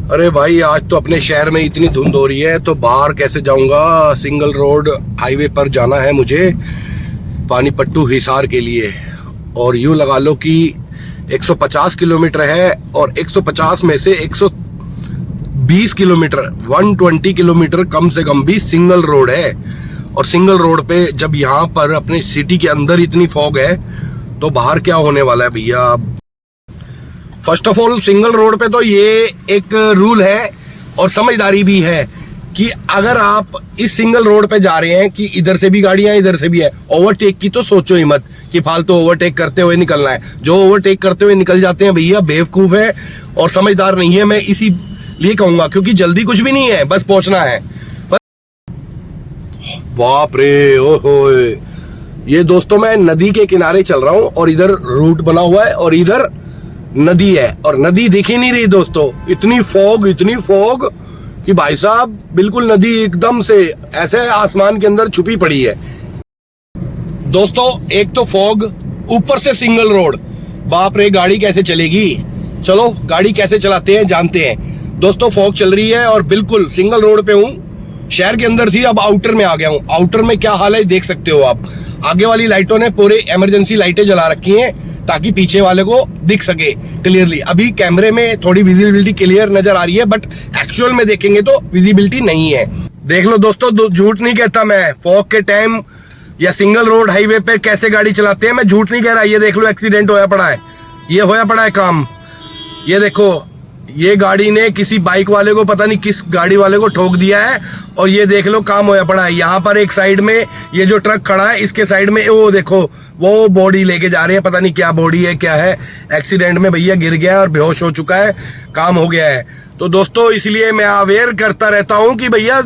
अरे भाई आज तो अपने शहर में इतनी धुंध हो रही है तो बाहर कैसे जाऊंगा। सिंगल रोड हाईवे पर जाना है मुझे पानीपट्टू हिसार के लिए, और यूं लगा लो कि 150 किलोमीटर है और 150 में से 120 किलोमीटर 120 किलोमीटर कम से कम भी सिंगल रोड है। और सिंगल रोड पे जब यहाँ पर अपने सिटी के अंदर इतनी फॉग है तो बाहर क्या होने वाला है भैया। First of all single road पे तो ये एक रूल है और समझदारी भी है कि अगर आप इस सिंगल रोड पे जा रहे हैं कि इधर से भी गाड़ियां इधर से भी है, ओवरटेक की तो सोचो ही मत कि फालतू ओवरटेक करते हुए निकलना है। जो ओवरटेक करते हुए निकल जाते हैं भैया बेवकूफ है और समझदार नहीं है। मैं इसीलिए कहूंगा क्योंकि जल्दी कुछ भी नहीं है, बस पहुंचना है। बाप रे ओहो, ये दोस्तों मैं नदी के किनारे चल रहा हूं और इधर रूट बना हुआ है और इधर नदी है और नदी दिख ही नहीं रही दोस्तों। इतनी फॉग कि भाई साहब बिल्कुल नदी एकदम से ऐसे आसमान के अंदर छुपी पड़ी है दोस्तों। एक तो फॉग, ऊपर से सिंगल रोड, बाप रे गाड़ी कैसे चलेगी। चलो गाड़ी कैसे चलाते हैं जानते हैं दोस्तों। फॉग चल रही है और बिल्कुल सिंगल रोड पे हूँ। शहर के अंदर थी, अब आउटर में आ गया हूँ। आउटर में क्या हाल है देख सकते हो आप। आगे वाली लाइटों ने पूरे इमरजेंसी लाइटें जला रखी हैं ताकि पीछे वाले को दिख सके क्लियरली। अभी कैमरे में थोड़ी विजिबिलिटी क्लियर नजर आ रही है बट एक्चुअल में देखेंगे तो विजिबिलिटी नहीं है। देख लो दोस्तों, झूठ नहीं कहता मैं। फॉग के टाइम या सिंगल रोड हाईवे पे कैसे गाड़ी चलाते हैं मैं झूठ नहीं कह रहा। ये देख लो एक्सीडेंट होया पड़ा है, ये होया पड़ा है काम। ये देखो ये गाड़ी ने किसी बाइक वाले को, पता नहीं किस गाड़ी वाले को ठोक दिया है और ये देख लो काम होया पड़ा है। यहाँ पर एक साइड में ये जो ट्रक खड़ा है इसके साइड में वो देखो वो बॉडी लेके जा रहे हैं, पता नहीं क्या बॉडी है क्या है। एक्सीडेंट में भैया गिर गया और बेहोश हो चुका है, काम हो गया है। तो दोस्तों इसलिए मैं अवेयर करता रहता हूँ कि भैया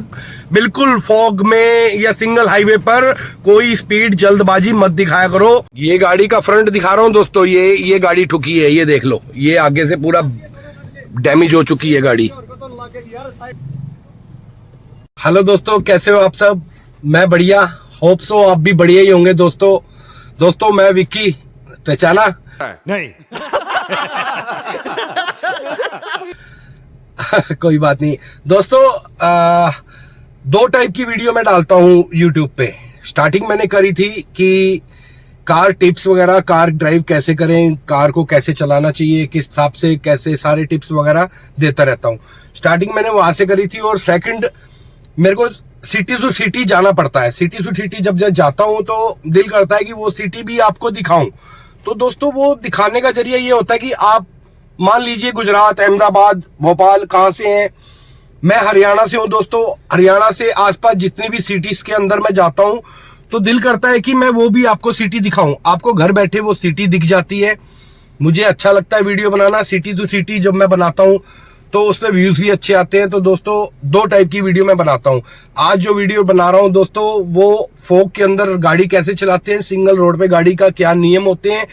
बिल्कुल फॉग में या सिंगल हाईवे पर कोई स्पीड जल्दबाजी मत दिखाया करो। ये गाड़ी का फ्रंट दिखा रहा हूँ दोस्तों, ये गाड़ी ठुकी है, ये देख लो, ये आगे से पूरा डैमेज हो चुकी है गाड़ी। हेलो दोस्तों, कैसे हो आप सब? मैं बढ़िया, होप सो आप भी बढ़िया ही होंगे दोस्तों मैं विक्की, पहचाना? नहीं। कोई बात नहीं दोस्तों। दो टाइप की वीडियो मैं डालता हूँ यूट्यूब पे। स्टार्टिंग मैंने करी थी कि कार टिप्स वगैरह, कार ड्राइव कैसे करें, कार को कैसे चलाना चाहिए, किस हिसाब से कैसे, सारे टिप्स वगैरह देता रहता हूँ। स्टार्टिंग मैंने वहां से करी थी और सेकंड मेरे को सिटी टू सिटी जाना पड़ता है। सिटी टू सिटी जब जाता हूँ तो दिल करता है कि वो सिटी भी आपको दिखाऊं। तो दोस्तों वो दिखाने का जरिया ये होता है कि आप मान लीजिए गुजरात, अहमदाबाद, भोपाल कहाँ से हैं। मैं हरियाणा से हूँ दोस्तों। हरियाणा से आसपास जितनी भी सिटीज के अंदर मैं जाता हूँ तो दिल करता है कि मैं वो भी आपको सिटी दिखाऊं। आपको घर बैठे वो सिटी दिख जाती है। मुझे अच्छा लगता है वीडियो बनाना। सिटी टू सिटी जब मैं बनाता हूं तो उससे व्यूज भी अच्छे आते हैं। तो दोस्तों दो टाइप की वीडियो मैं बनाता हूं। आज जो वीडियो बना रहा हूं दोस्तों वो फॉग के अंदर गाड़ी कैसे चलाते हैं, सिंगल रोड पे गाड़ी का क्या नियम होते हैं,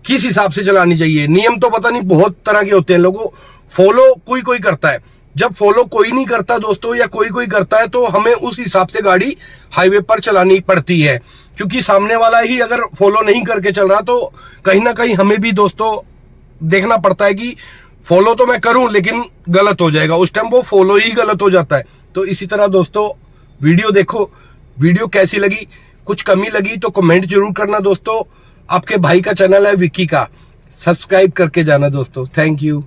किस हिसाब से चलानी चाहिए। नियम तो पता नहीं बहुत तरह के होते हैं, लोगों फॉलो कोई करता है। जब फॉलो कोई नहीं करता दोस्तों या कोई करता है तो हमें उस हिसाब से गाड़ी हाईवे पर चलानी पड़ती है, क्योंकि सामने वाला ही अगर फॉलो नहीं करके चल रहा तो कहीं ना कहीं हमें भी दोस्तों देखना पड़ता है कि फॉलो तो मैं करूं लेकिन गलत हो जाएगा, उस टाइम वो फॉलो ही गलत हो जाता है। तो इसी तरह दोस्तों वीडियो देखो, वीडियो कैसी लगी, कुछ कमी लगी तो कमेंट जरूर करना दोस्तों। आपके भाई का चैनल है विक्की का, सब्सक्राइब करके जाना दोस्तों। थैंक यू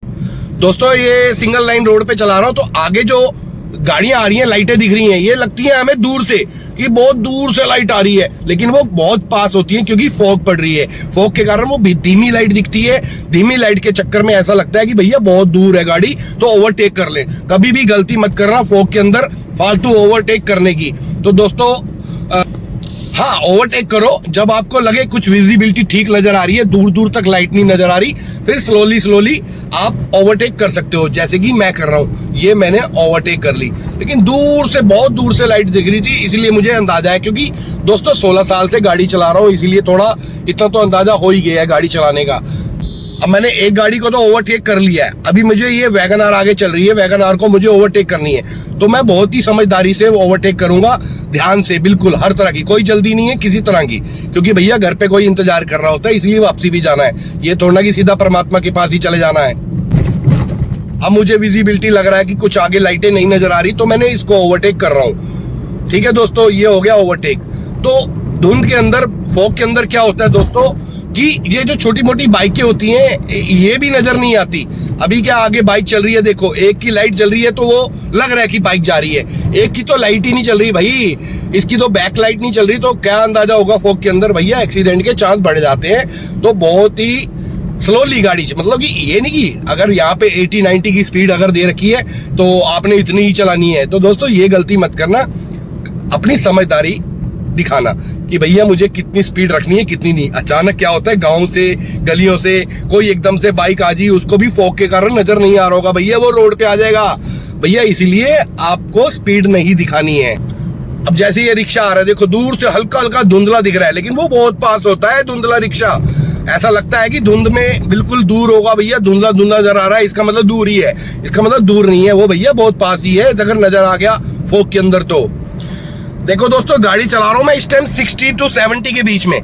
दोस्तों। ये सिंगल लाइन रोड पे चला रहा हूं तो आगे जो गाड़ियां आ रही हैं, लाइटें दिख रही हैं, ये लगती हैं हमें दूर से कि बहुत दूर से लाइट आ रही है, लेकिन वो बहुत पास होती है क्योंकि फॉग पड़ रही है। फॉग के कारण वो धीमी लाइट दिखती है। धीमी लाइट के चक्कर में ऐसा लगता है कि भैया बहुत दूर है गाड़ी तो ओवरटेक कर ले। कभी भी गलती मत करना फॉग के अंदर फालतू ओवरटेक करने की। तो दोस्तों हाँ, ओवरटेक करो जब आपको लगे कुछ विजिबिलिटी ठीक नजर आ रही है, दूर तक लाइट नहीं नजर आ रही, फिर स्लोली आप ओवरटेक कर सकते हो, जैसे कि मैं कर रहा हूँ। ये मैंने ओवरटेक कर ली, लेकिन बहुत दूर से लाइट दिख रही थी, इसलिए मुझे अंदाजा है, क्योंकि दोस्तों 16 साल से गाड़ी चला रहा हूँ, इसीलिए थोड़ा इतना तो अंदाजा हो ही गया है गाड़ी चलाने का। अब मैंने एक गाड़ी को तो ओवरटेक कर लिया है, अभी मुझे ये वैगन आर आगे चल रही है, वैगन आर को मुझे ओवरटेक करनी है, तो मैं बहुत ही समझदारी से ओवरटेक करूंगा, ध्यान से, बिल्कुल हर तरह की, कोई जल्दी नहीं है किसी तरह की, क्योंकि भैया घर पे कोई इंतजार कर रहा होता है, इसलिए वापसी भी जाना है। ये थोड़ा कि सीधा परमात्मा के पास ही चले जाना है। अब मुझे विजिबिलिटी लग रहा है कि कुछ आगे लाइटें नहीं नजर आ रही, तो मैंने इसको ओवरटेक कर रहा हूं। ठीक है दोस्तों, ये हो गया ओवरटेक। तो धुंध के अंदर, फॉग के अंदर क्या होता है दोस्तों कि ये जो छोटी मोटी बाइकें होती हैं ये भी नजर नहीं आती। अभी क्या आगे बाइक चल रही है, देखो एक की लाइट जल रही है तो वो लग रहा है कि बाइक जा रही है, एक की तो लाइट ही नहीं चल रही भाई, इसकी तो बैक लाइट नहीं चल रही, तो क्या अंदाजा होगा फॉग के अंदर भैया, एक्सीडेंट के चांस बढ़ जाते हैं। तो बहुत ही स्लोली गाड़ी, मतलब कि ये नहीं कि अगर यहाँ पे 80-90 की स्पीड अगर दे रखी है तो आपने इतनी ही चलानी है। तो दोस्तों ये गलती मत करना, अपनी समझदारी दिखाना कि भैया मुझे कितनी स्पीड रखनी है कितनी नहीं। अचानक क्या होता है, गांव से गलियों से कोई एकदम से बाइक आ जी, उसको भी फॉग के कारण नजर नहीं आ रहा होगा भैया, वो रोड पे आ जाएगा भैया, इसीलिए आपको स्पीड नहीं दिखानी है। अब जैसे ये रिक्शा आ रहा है, देखो दूर से हल्का हल्का धुंधला दिख रहा है, लेकिन वो बहुत पास होता है धुंधला रिक्शा। ऐसा लगता है कि धुंध में बिल्कुल दूर होगा भैया, धुंधला धुंधला नजर आ रहा है, इसका मतलब दूर ही है, इसका मतलब दूर नहीं है वो भैया, बहुत पास ही है अगर नजर आ गया फॉग के अंदर। तो देखो दोस्तों गाड़ी चला रहा हूं मैं इस टाइम 60 to 70 के बीच में,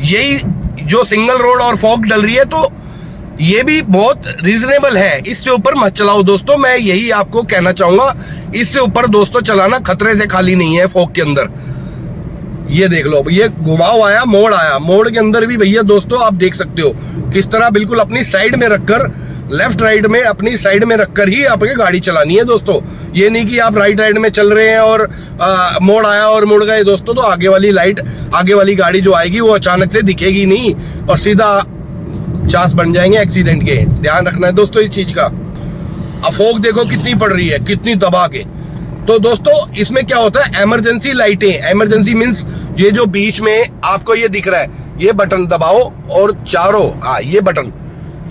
यही जो सिंगल रोड और फॉग डल रही है, तो ये भी बहुत रीजनेबल है, इससे ऊपर मत चलाओ दोस्तों, मैं यही आपको कहना चाहूंगा। इससे ऊपर दोस्तों चलाना खतरे से खाली नहीं है फॉग के अंदर। ये देख लो, ये घुमाव आया, मोड़ आया, मोड़ के अंदर भी भैया दोस्तों आप देख सकते हो किस तरह बिल्कुल अपनी साइड में रखकर, लेफ्ट राइट में अपनी साइड में रखकर ही आपके गाड़ी चलानी है दोस्तों। ये नहीं कि आप राइट राइट में चल रहे हैं और मोड़ आया और मुड़ गए दोस्तों, तो आगे वाली लाइट, आगे वाली गाड़ी जो आएगी वो अचानक से दिखेगी नहीं और सीधा चांस बन जाएंगे एक्सीडेंट के। ध्यान रखना है दोस्तों इस चीज का। अब फॉग देखो कितनी पड़ रही है, कितनी दबा के। तो दोस्तों इसमें क्या होता है, इमरजेंसी लाइटें, इमरजेंसी मींस ये जो बीच में आपको ये दिख रहा है, ये बटन दबाओ और चारों,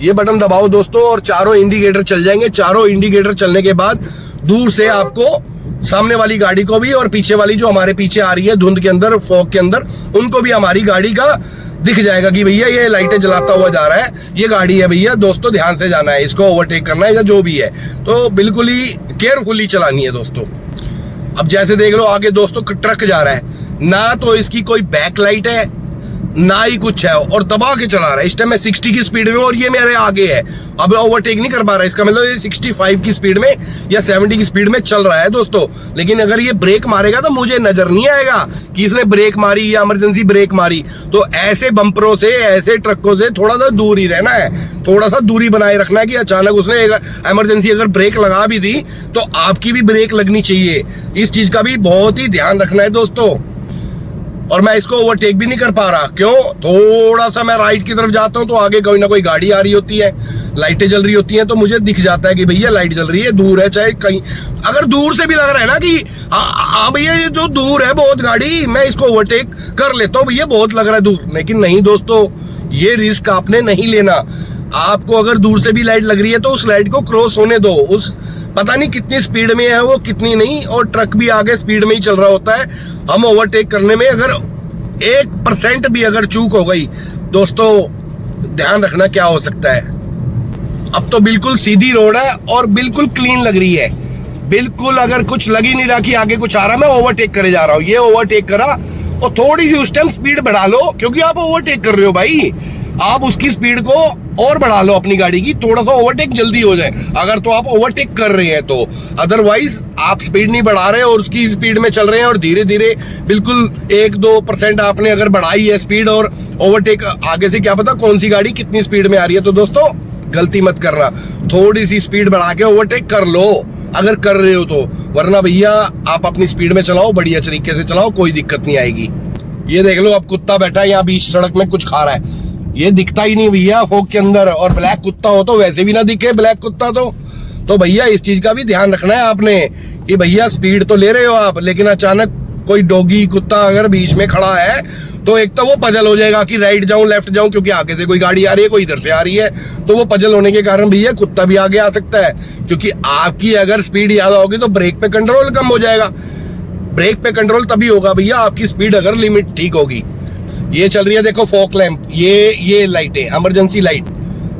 ये बटन दबाओ दोस्तों और चारों इंडिकेटर चल जाएंगे। चारों इंडिकेटर चलने के बाद दूर से आपको सामने वाली गाड़ी को भी और पीछे वाली जो हमारे पीछे आ रही है धुंध के अंदर, फॉग के अंदर, उनको भी हमारी गाड़ी का दिख जाएगा कि भैया ये लाइटें जलाता हुआ जा रहा है, ये गाड़ी है भैया दोस्तों, ध्यान से जाना है, इसको ओवरटेक करना है या जो भी है। तो बिल्कुल ही केयरफुली चलानी है दोस्तों। अब जैसे देख लो आगे दोस्तों ट्रक जा रहा है, ना तो इसकी कोई बैक लाइट है ना ही कुछ है और दबा के चला रहा है। इस टाइम मैं 60 की स्पीड में और ये मेरे आगे है, अब ओवरटेक नहीं कर पा रहा है, इसका मतलब ये 65 की स्पीड में या 70 की स्पीड में चल रहा है दोस्तों। लेकिन अगर ये ब्रेक मारेगा तो मुझे नजर नहीं आएगा कि इसने ब्रेक मारी या इमरजेंसी ब्रेक मारी। तो ऐसे बम्परों से, ऐसे ट्रकों से थोड़ा सा दूर ही रहना है, थोड़ा सा दूरी बनाए रखना है कि अचानक उसने इमरजेंसी अगर ब्रेक लगा भी दी तो आपकी भी ब्रेक लगनी चाहिए। इस चीज का भी बहुत ही ध्यान रखना है दोस्तों। और मैं इसको ओवरटेक भी नहीं कर पा रहा, क्यों? थोड़ा सा मैं राइट की तरफ जाता हूं तो आगे कोई ना कोई गाड़ी आ रही होती है, लाइटें जल रही होती हैं, तो मुझे दिख जाता है कि भैया लाइट जल रही है, दूर है, चाहे कहीं अगर दूर से भी लग रहा है ना कि हाँ भैया ये जो दूर है बहुत गाड़ी, मैं इसको ओवरटेक कर लेता हूँ भैया, बहुत लग रहा है दूर। लेकिन नहीं दोस्तों, ये रिस्क आपने नहीं लेना। आपको अगर दूर से भी लाइट लग रही है तो उस लाइट को क्रॉस होने दो। उस पता नहीं कितनी स्पीड में है वो, कितनी नहीं, और ट्रक भी आगे स्पीड में ही चल रहा होता है। हम ओवरटेक करने में अगर 1% भी अगर चूक हो गई दोस्तों, ध्यान रखना क्या हो सकता है। अब तो बिल्कुल सीधी रोड है और बिल्कुल क्लीन लग रही है, बिल्कुल अगर कुछ लग ही नहीं रहा कि आगे कुछ आ रहा, मैं ओवरटेक करे जा रहा हूँ। ये ओवरटेक करा और थोड़ी सी उस टाइम स्पीड बढ़ा लो, क्योंकि आप ओवरटेक कर रहे हो भाई, आप उसकी स्पीड को और बढ़ा लो अपनी गाड़ी की, थोड़ा सा ओवरटेक जल्दी हो जाए अगर तो आप ओवरटेक कर रहे हैं तो। अदरवाइज आप स्पीड नहीं बढ़ा रहे और उसकी स्पीड में चल रहे हैं और धीरे धीरे बिल्कुल 1-2% आपने अगर बढ़ाई है स्पीड और ओवरटेक, आगे से क्या पता कौन सी गाड़ी कितनी स्पीड में आ रही है। तो दोस्तों गलती मत करना, थोड़ी सी स्पीड बढ़ा के ओवरटेक कर लो अगर कर रहे हो तो, वरना भैया आप अपनी स्पीड में चलाओ, बढ़िया तरीके से चलाओ, कोई दिक्कत नहीं आएगी। ये देख लो अब कुत्ता बैठा है यहाँ बीच सड़क में, कुछ खा रहा है, ये दिखता ही नहीं भैया फॉग के अंदर, और ब्लैक कुत्ता हो तो वैसे भी ना दिखे ब्लैक कुत्ता तो भैया इस चीज का भी ध्यान रखना है आपने कि भैया स्पीड तो ले रहे हो आप, लेकिन अचानक कोई डॉगी कुत्ता अगर बीच में खड़ा है तो एक तो वो पजल हो जाएगा कि राइट जाऊं लेफ्ट जाऊं, क्योंकि आगे से कोई गाड़ी आ रही है, कोई इधर से आ रही है, तो वो पजल होने के कारण भैया कुत्ता भी आगे आ सकता है। क्योंकि आपकी अगर स्पीड ज्यादा होगी तो ब्रेक पे कंट्रोल कम हो जाएगा, ब्रेक पे कंट्रोल तभी होगा भैया आपकी स्पीड अगर लिमिट ठीक होगी। ये चल रही है देखो फॉग लैंप, ये लाइटें, इमरजेंसी लाइट,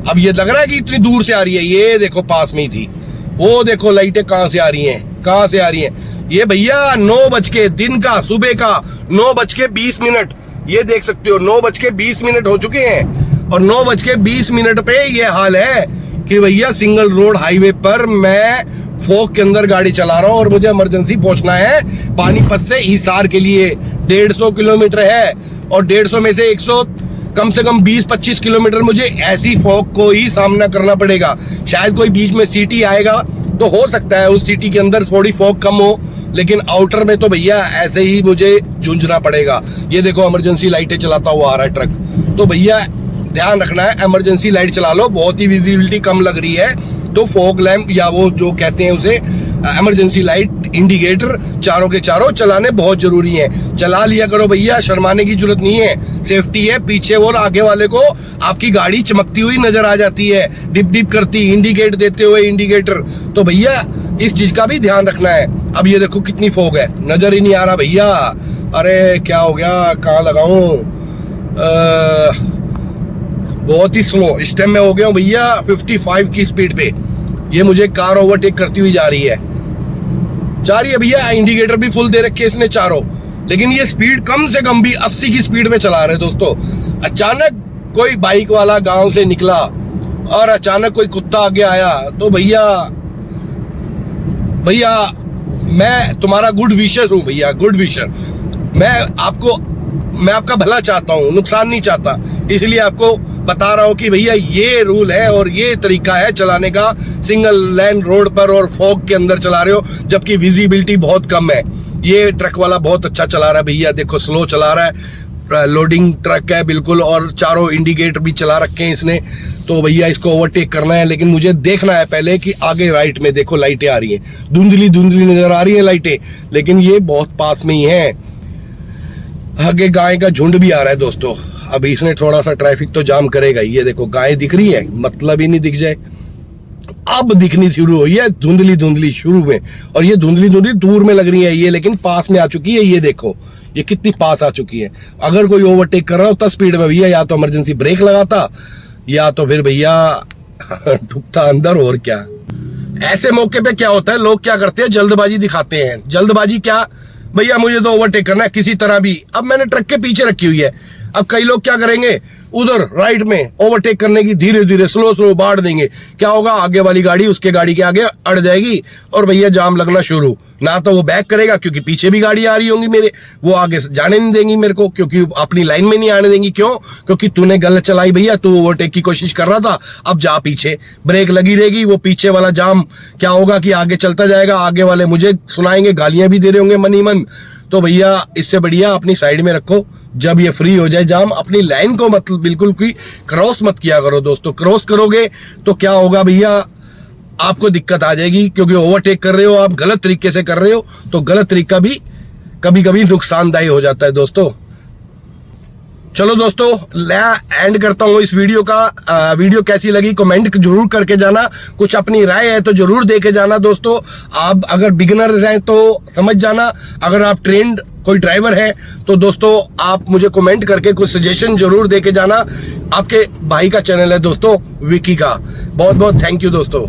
अब ये लग रहा है कि इतनी दूर से आ रही है, ये देखो पास में ही थी, वो देखो लाइटें कहां से आ रही हैं, कहां से आ रही हैं। ये भैया 9 बज के दिन का, सुबह का 9:20, ये देख सकते हो 9:20 हो चुके हैं और 9:20 पे ये हाल है कि भैया सिंगल रोड हाईवे पर मैं फोक के अंदर गाड़ी चला रहा हूं और मुझे इमरजेंसी पहुंचना है पानीपत से हिसार के लिए। 150 किलोमीटर है और 150 में से 100 कम से कम 20-25 किलोमीटर मुझे ऐसी फॉग को ही सामना करना पड़ेगा। शायद कोई बीच में सिटी आएगा तो हो सकता है उस सिटी के अंदर थोड़ी फॉग कम हो, लेकिन आउटर में तो भैया ऐसे ही मुझे जूझना पड़ेगा। ये देखो इमरजेंसी लाइटें चलाता हुआ आ रहा है ट्रक। तो भैया ध्यान रखना है, इमरजेंसी लाइट चला लो। बहुत ही विजिबिलिटी कम लग रही है तो फॉग लैंप या वो जो कहते हैं उसे इमरजेंसी लाइट इंडिकेटर चारों के चारों चलाने बहुत जरूरी है। चला लिया करो भैया, शर्माने की जरूरत नहीं है। सेफ्टी है, पीछे और आगे वाले को आपकी गाड़ी चमकती हुई नजर आ जाती है, डिप डिप करती, इंडिकेट देते हुए इंडिकेटर। तो भैया इस चीज का भी ध्यान रखना है। अब ये देखो कितनी फॉग है, नजर ही नहीं आ रहा भैया। अरे क्या हो गया, कहाँ लगाऊं? बहुत ही स्लो इस टाइम में हो गया हूं भैया 55 की स्पीड पे। ये मुझे कार ओवरटेक करती हुई जा रही है भैया। इंडिकेटर भी फुल दे रखे इसने चारों, लेकिन ये स्पीड कम से कम भी 80 की स्पीड में चला रहे दोस्तों। अचानक कोई बाइक वाला गांव से निकला और अचानक कोई कुत्ता आगे आया तो भैया मैं तुम्हारा गुड विशर हूं भैया, गुड विशर। मैं आपका भला चाहता हूं, नुकसान नहीं चाहता, इसलिए आपको बता रहा हूं कि भैया ये रूल है और ये तरीका है चलाने का। सिंगल लेन रोड पर और फॉग के अंदर चला रहे हो जबकि विजिबिलिटी बहुत कम है। ये ट्रक वाला बहुत अच्छा चला रहा है भैया, देखो स्लो चला रहा है, लोडिंग ट्रक है बिल्कुल, और चारों इंडिकेटर भी चला रखे हैं इसने। तो भैया इसको ओवरटेक करना है, लेकिन मुझे देखना है पहले कि आगे राइट में देखो लाइटें आ रही हैं, धुंधली धुंधली नजर आ रही है लाइटें, लेकिन ये बहुत पास में ही है। आगे गाय का झुंड भी आ रहा है दोस्तों। अभी इसने थोड़ा सा ट्रैफिक तो जाम करेगा। ये देखो गाय दिख रही है, मतलब ही नहीं दिख जाए, अब दिखनी शुरू हुई है धुंधली धुंधली शुरू में, और ये धुंधली धुंधली दूर में लग रही है ये, लेकिन पास में आ चुकी है। ये देखो ये कितनी पास आ चुकी है। अगर कोई ओवरटेक कर रहा होता स्पीड में भैया, या तो इमरजेंसी ब्रेक लगाता या तो फिर भैया ठुकता अंदर। और क्या ऐसे मौके पे क्या होता है, लोग क्या करते हैं, जल्दबाजी दिखाते हैं। जल्दबाजी क्या भैया, मुझे तो ओवरटेक करना है किसी तरह भी। अब मैंने ट्रक के पीछे रखी हुई है, अब कई लोग क्या करेंगे, उधर राइट में ओवरटेक करने की धीरे धीरे स्लो स्लो बाढ़ देंगे। क्या होगा, आगे वाली गाड़ी उसके गाड़ी के आगे अड़ जाएगी और भैया जाम लगना शुरू। ना तो वो बैक करेगा क्योंकि पीछे भी गाड़ी आ रही होंगी मेरे, वो आगे जाने नहीं देंगी मेरे को, क्योंकि अपनी लाइन में नहीं आने देंगी। क्यों? क्योंकि तूने गलत चलाई भैया, तू ओवरटेक की कोशिश कर रहा था, अब जा पीछे। ब्रेक लगी रहेगी, वो पीछे वाला जाम क्या होगा कि आगे चलता जाएगा, आगे वाले मुझे सुनाएंगे, गालियां भी दे रहे होंगे मन ही मन। तो भैया इससे बढ़िया अपनी साइड में रखो, जब ये फ्री हो जाए जाम, अपनी लाइन को मतलब बिल्कुल की क्रॉस मत किया करो दोस्तों। क्रॉस करोगे तो क्या होगा भैया, आपको दिक्कत आ जाएगी, क्योंकि ओवरटेक कर रहे हो आप, गलत तरीके से कर रहे हो, तो गलत तरीका भी कभी कभी नुकसानदायी हो जाता है दोस्तों। चलो दोस्तों, मैं एंड करता हूं इस वीडियो का। वीडियो कैसी लगी कमेंट जरूर करके जाना, कुछ अपनी राय है तो जरूर दे के जाना दोस्तों। आप अगर बिगिनर्स हैं तो समझ जाना, अगर आप ट्रेंड कोई ड्राइवर है तो दोस्तों आप मुझे कमेंट करके कुछ सजेशन जरूर दे के जाना। आपके भाई का चैनल है दोस्तों, विकी का। बहुत बहुत थैंक यू दोस्तों।